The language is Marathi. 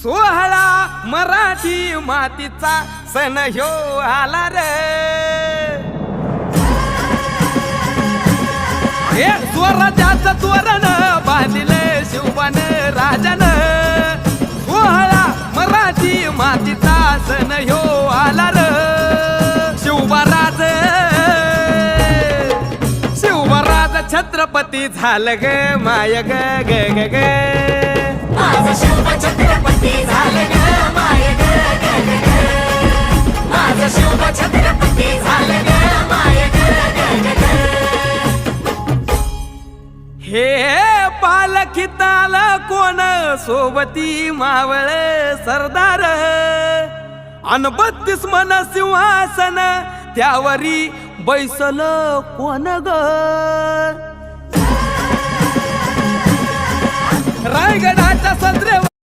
सोहळा मराठी मातीचा सण ह्यो आला रे। हे स्वराज्याचं तोरण बांधिले शिवबान राजान। सोहळा मराठी मातीचा सण ह्यो आला रे। शिवबाराज छत्रपती झालं ग माय ग ग ग ग। माझा शिवबा छत्रपती झालं ग माय ग ग ग ग। माझा शिवबा छत्रपती झालं ग माय ग ग ग ग। हे पालखीत आलं कोण सोबती मावळ सरदार। अन 32 मन सिंहासन त्यावरी बैसल कोण ग। रायगडाच्या सदरे